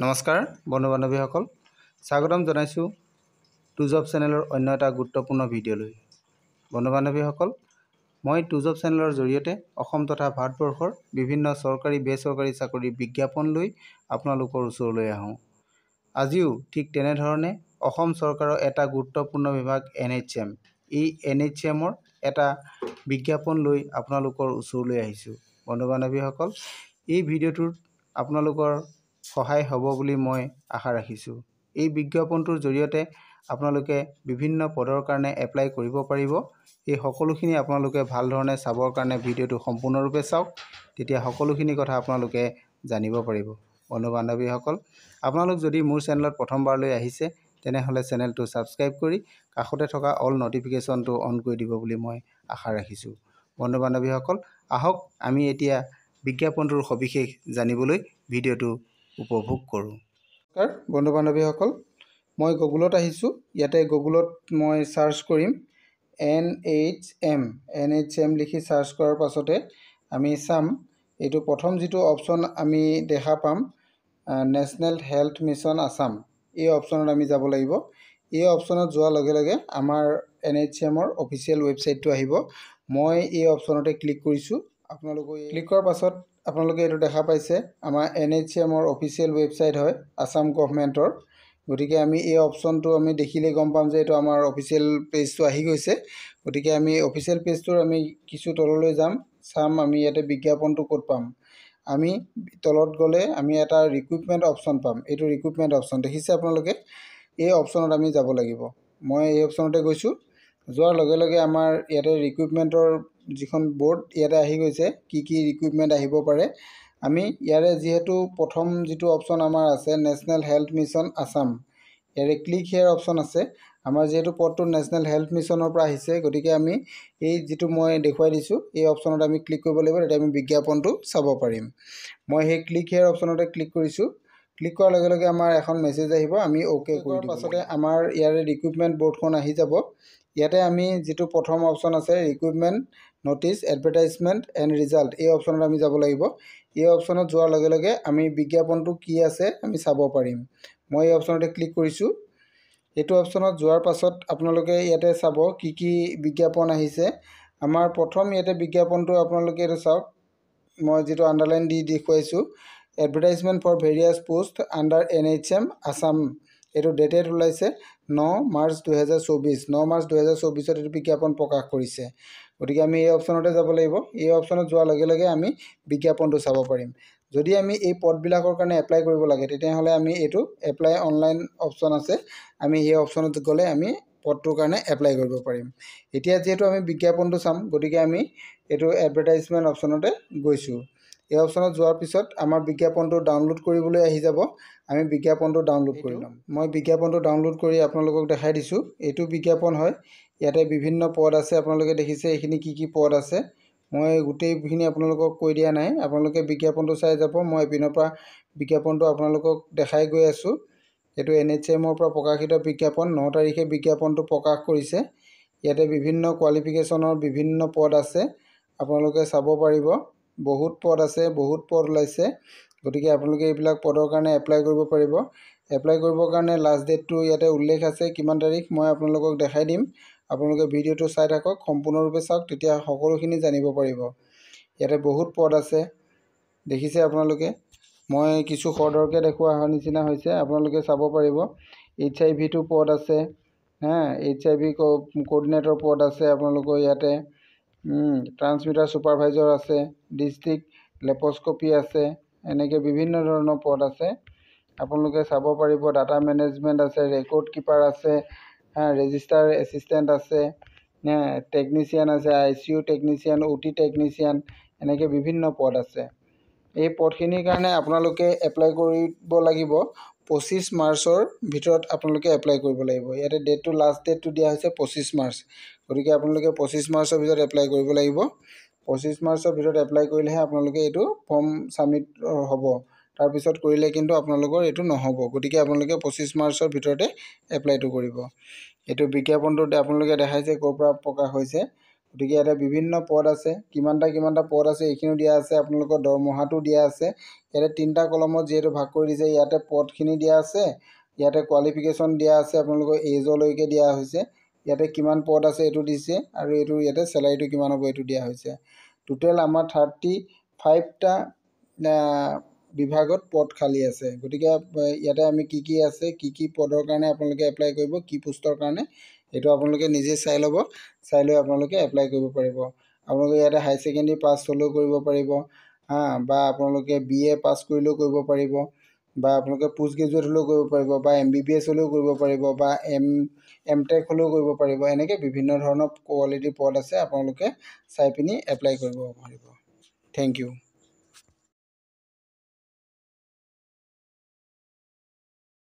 নমস্কাৰ বন্ধু বান্ধৱীসকল, স্বাগতম জনাইছোঁ টু জব চেনেলৰ অন্য এটা গুৰুত্বপূৰ্ণ ভিডিঅ'লৈ। বন্ধু বান্ধৱীসকল, মই টু জব চেনেলৰ জৰিয়তে অসম তথা ভাৰতবৰ্ষৰ বিভিন্ন চৰকাৰী বেচৰকাৰী চাকৰিৰ বিজ্ঞাপন লৈ আপোনালোকৰ ওচৰলৈ আহোঁ। আজিও ঠিক তেনেধৰণে অসম চৰকাৰৰ এটা গুৰুত্বপূৰ্ণ বিভাগ NHM, এই NHMৰ এটা বিজ্ঞাপন লৈ আপোনালোকৰ ওচৰলৈ আহিছোঁ। বন্ধু বান্ধৱীসকল, এই ভিডিঅ'টোত আপোনালোকৰ সহায় হ'ব বুলি মই আশা ৰাখিছোঁ। এই বিজ্ঞাপনটোৰ জৰিয়তে আপোনালোকে বিভিন্ন পদৰ কাৰণে এপ্লাই কৰিব পাৰিব। এই সকলোখিনি আপোনালোকে ভাল ধৰণে চাবৰ কাৰণে ভিডিঅ'টো সম্পূৰ্ণৰূপে চাওক, তেতিয়া সকলোখিনি কথা আপোনালোকে জানিব পাৰিব। বন্ধু বান্ধৱীসকল, আপোনালোক যদি মোৰ চেনেলত প্ৰথমবাৰলৈ আহিছে তেনেহ'লে চেনেলটো ছাবস্ক্ৰাইব কৰি কাষতে থকা অল নটিফিকেশ্যনটো অন কৰি দিব বুলি মই আশা ৰাখিছোঁ। বন্ধু বান্ধৱীসকল, আহক আমি এতিয়া বিজ্ঞাপনটোৰ সবিশেষ জানিবলৈ ভিডিঅ'টো উপভোগ কৰোঁ। নমস্কাৰ বন্ধু বান্ধৱীসকল, মই গুগলত আহিছোঁ। ইয়াতে গুগলত মই চাৰ্চ কৰিম NHM লিখি চাৰ্চ কৰাৰ পাছতে আমি চাম এইটো প্ৰথম যিটো অপশ্যন আমি দেখা পাম নেশ্যনেল হেল্থ মিছন আছাম, এই অপশ্যনত আমি যাব লাগিব। এই অপশ্যনত যোৱাৰ লগে লগে আমাৰ NHMৰ অফিচিয়েল ৱেবছাইটটো আহিব। মই এই অপশ্যনতে ক্লিক কৰিছোঁ। আপোনালোকে ক্লিক কৰাৰ পাছত আপোনালোকে এইটো দেখা পাইছে আমাৰ NHMৰ অফিচিয়েল ৱেবছাইট হয় আছাম গভৰ্ণমেণ্টৰ। গতিকে আমি এই অপশ্যনটো আমি দেখিলে গম পাম যে এইটো আমাৰ অফিচিয়েল পেজটো আহি গৈছে। গতিকে আমি অফিচিয়েল পেজটোৰ আমি কিছু তললৈ যাম, চাম আমি ইয়াতে বিজ্ঞাপনটো ক'ত পাম। আমি তলত গ'লে আমি এটা ৰিক্ৰুইটমেণ্ট অপশ্যন পাম। এইটো ৰিক্ৰুইটমেণ্ট অপশ্যন দেখিছে আপোনালোকে, এই অপশ্যনত আমি যাব লাগিব। মই এই অপশ্যনতে গৈছোঁ। যোৱাৰ লগে লগে আমাৰ ইয়াতে ৰিক্ৰুইটমেণ্টৰ যিখন বৰ্ড ইয়াতে আহি গৈছে, কি কি ৰিক্ৰুইটমেণ্ট আহিব পাৰে। আমি ইয়াৰে যিহেতু প্ৰথম যিটো অপশ্যন আমাৰ আছে নেশ্যনেল হেল্থ মিছন আছাম, ইয়াৰে ক্লিক হেয়াৰ অপশ্যন আছে। আমাৰ যিহেতু পদটো নেশ্যনেল হেল্থ মিছনৰ পৰা আহিছে, গতিকে আমি এই যিটো মই দেখুৱাই দিছোঁ এই অপশ্যনত আমি ক্লিক কৰিব লাগিব, তেতিয়া আমি বিজ্ঞাপনটো চাব পাৰিম। মই সেই ক্লিক হেয়াৰ অপশ্যনতে ক্লিক কৰিছোঁ। ক্লিক কৰাৰ লগে লগে আমাৰ এখন মেছেজ আহিব, আমি অ'কে কৰাৰ পাছতে আমাৰ ইয়াৰে ৰিক্ৰুইটমেণ্ট বৰ্ডখন আহি যাব। ইয়াতে আমি যিটো প্ৰথম অপশ্যন আছে recruitment notice advertisement and result, এই অপশ্যনত আমি যাব লাগিব। এই অপশ্যনত যোৱাৰ লগে লগে আমি বিজ্ঞাপনটো কি আছে আমি চাব পাৰিম। মই এই অপশ্যনতে ক্লিক কৰিছোঁ। এইটো অপশ্যনত যোৱাৰ পাছত আপোনালোকে ইয়াতে চাব কি কি বিজ্ঞাপন আহিছে। আমাৰ প্ৰথম ইয়াতে বিজ্ঞাপনটো আপোনালোকে এইটো চাওক, মই যিটো আণ্ডাৰলাইন দি দেখুৱাইছোঁ advertisement for various post under NHM Assam, এইটো ডেটেড ওলাইছে 9 মাৰ্চ 2024। 9 মাৰ্চ 2024 এইটো বিজ্ঞাপন প্ৰকাশ কৰিছে। গতিকে আমি এই অপশ্যনতে যাব লাগিব। এই অপশ্যনত যোৱাৰ লগে লগে আমি বিজ্ঞাপনটো চাব পাৰিম। যদি আমি এই পদবিলাকৰ কাৰণে এপ্লাই কৰিব লাগে তেতিয়াহ'লে আমি এইটো এপ্লাই অনলাইন অপশ্যন আছে, আমি সেই অপশ্যনত গ'লে আমি পদটোৰ কাৰণে এপ্লাই কৰিব পাৰিম। এতিয়া যিহেতু আমি বিজ্ঞাপনটো চাম, গতিকে আমি এইটো এডভাৰটাইজমেণ্ট অপশ্যনতে গৈছোঁ। এই অপশ্যনত যোৱাৰ পিছত আমাৰ বিজ্ঞাপনটো ডাউনলোড কৰিবলৈ আহি যাব। আমি বিজ্ঞাপনটো ডাউনলোড কৰি ল'ম। মই বিজ্ঞাপনটো ডাউনলোড কৰি আপোনালোকক দেখাই দিছোঁ। এইটো বিজ্ঞাপন হয়, ইয়াতে বিভিন্ন পদ আছে। আপোনালোকে দেখিছে এইখিনি কি কি পদ আছে। মই গোটেইখিনি আপোনালোকক কৈ দিয়া নাই, আপোনালোকে বিজ্ঞাপনটো চাই যাব। মই এপিনৰ পৰা বিজ্ঞাপনটো আপোনালোকক দেখাই গৈ আছোঁ। এইটো NHMৰ পৰা প্ৰকাশিত বিজ্ঞাপন, 9 তাৰিখে বিজ্ঞাপনটো প্ৰকাশ কৰিছে। ইয়াতে বিভিন্ন কোৱালিফিকেশ্যনৰ বিভিন্ন পদ আছে, আপোনালোকে চাব পাৰিব। বহুত পদ আছে, বহুত পদ ওলাইছে। গতিকে আপোনালোকে এইবিলাক পদৰ কাৰণে এপ্লাই কৰিব পাৰিব। এপ্লাই কৰিবৰ কাৰণে লাষ্ট ডেটটো ইয়াতে উল্লেখ আছে, কিমান তাৰিখ মই আপোনালোকক দেখাই দিম। আপোনালোকে ভিডিঅ'টো চাই থাকক, সম্পূৰ্ণৰূপে চাওক, তেতিয়া সকলোখিনি জানিব পাৰিব। ইয়াতে বহুত পদ আছে দেখিছে আপোনালোকে। মই কিছু খৰধৰকৈ দেখুওৱা নিচিনা হৈছে, আপোনালোকে চাব পাৰিব। HIV পদ আছে, HIV কোঅৰ্ডিনেটৰ পদ আছে আপোনালোকৰ ইয়াতে। ট্ৰান্সমিটাৰ ছুপাৰভাইজাৰ আছে, ডিষ্ট্ৰিক্ট লেপস্কপি আছে, এনেকৈ বিভিন্ন ধৰণৰ পদ আছে। আপোনালোকে চাব পাৰিব। ডাটা মেনেজমেণ্ট আছে, ৰেকৰ্ড কিপাৰ আছে, ৰেজিষ্টাৰ এছিষ্টেণ্ট আছে, টেকনিচিয়ান আছে, ICU টেকনিচিয়ান, OT টেকনিচিয়ান, এনেকৈ বিভিন্ন পদ আছে। এই পদখিনিৰ কাৰণে আপোনালোকে এপ্লাই কৰিব লাগিব 25 মাৰ্চৰ ভিতৰত আপোনালোকে এপ্লাই কৰিব লাগিব। ইয়াতে ডেটটো লাষ্ট ডেটটো দিয়া হৈছে 25 মাৰ্চ। গতিকে আপোনালোকে 25 মাৰ্চৰ ভিতৰত এপ্লাই কৰিব লাগিব। 25 মাৰ্চৰ ভিতৰত এপ্লাই কৰিলেহে আপোনালোকে এইটো ফৰ্ম ছাবমিট হ'ব। তাৰপিছত কৰিলে কিন্তু আপোনালোকৰ এইটো নহ'ব। গতিকে আপোনালোকে 25 মাৰ্চৰ ভিতৰতে এপ্লাইটো কৰিব। এইটো বিজ্ঞাপনটোত আপোনালোকে দেখাইছে ক'ৰ পৰা প্ৰকাশ হৈছে, গতিকে ইয়াতে বিভিন্ন পদ আছে, কিমানটা পদ আছে এইখিনিও দিয়া আছে, আপোনালোকৰ দৰমহাটো দিয়া আছে। ইয়াতে 3টা কলমত যিহেতু ভাগ কৰি দিছে, ইয়াতে পদখিনি দিয়া আছে, ইয়াতে কোৱালিফিকেশ্যন দিয়া আছে, আপোনালোকৰ এজলৈকে দিয়া হৈছে, ইয়াতে কিমান পদ আছে এইটো দিছে, আৰু এইটো ইয়াতে চেলাৰীটো কিমান হ'ব এইটো দিয়া হৈছে। টোটেল আমাৰ 35টা বিভাগত পদ খালী আছে। গতিকে ইয়াতে আমি কি আছে, কি পদৰ কাৰণে আপোনালোকে এপ্লাই কৰিব, কি পোষ্টৰ কাৰণে, এইটো আপোনালোকে নিজে চাই ল'ব, চাই লৈ আপোনালোকে এপ্লাই কৰিব পাৰিব। আপোনালোকে ইয়াতে হাই ছেকেণ্ডেৰী পাছ হ'লেও কৰিব পাৰিব, বা আপোনালোকে BA পাছ কৰিলেও কৰিব পাৰিব, বা আপোনালোকে পোষ্ট গ্ৰেজুৱেট হ'লেও কৰিব পাৰিব, বা MBBS হ'লেও কৰিব পাৰিব, বা MTech হ'লেও কৰিব পাৰিব। এনেকৈ বিভিন্ন ধৰণৰ কোৱালিটিৰ পদ আছে, আপোনালোকে চাই পিনি এপ্লাই কৰিব পাৰিব। Thank U.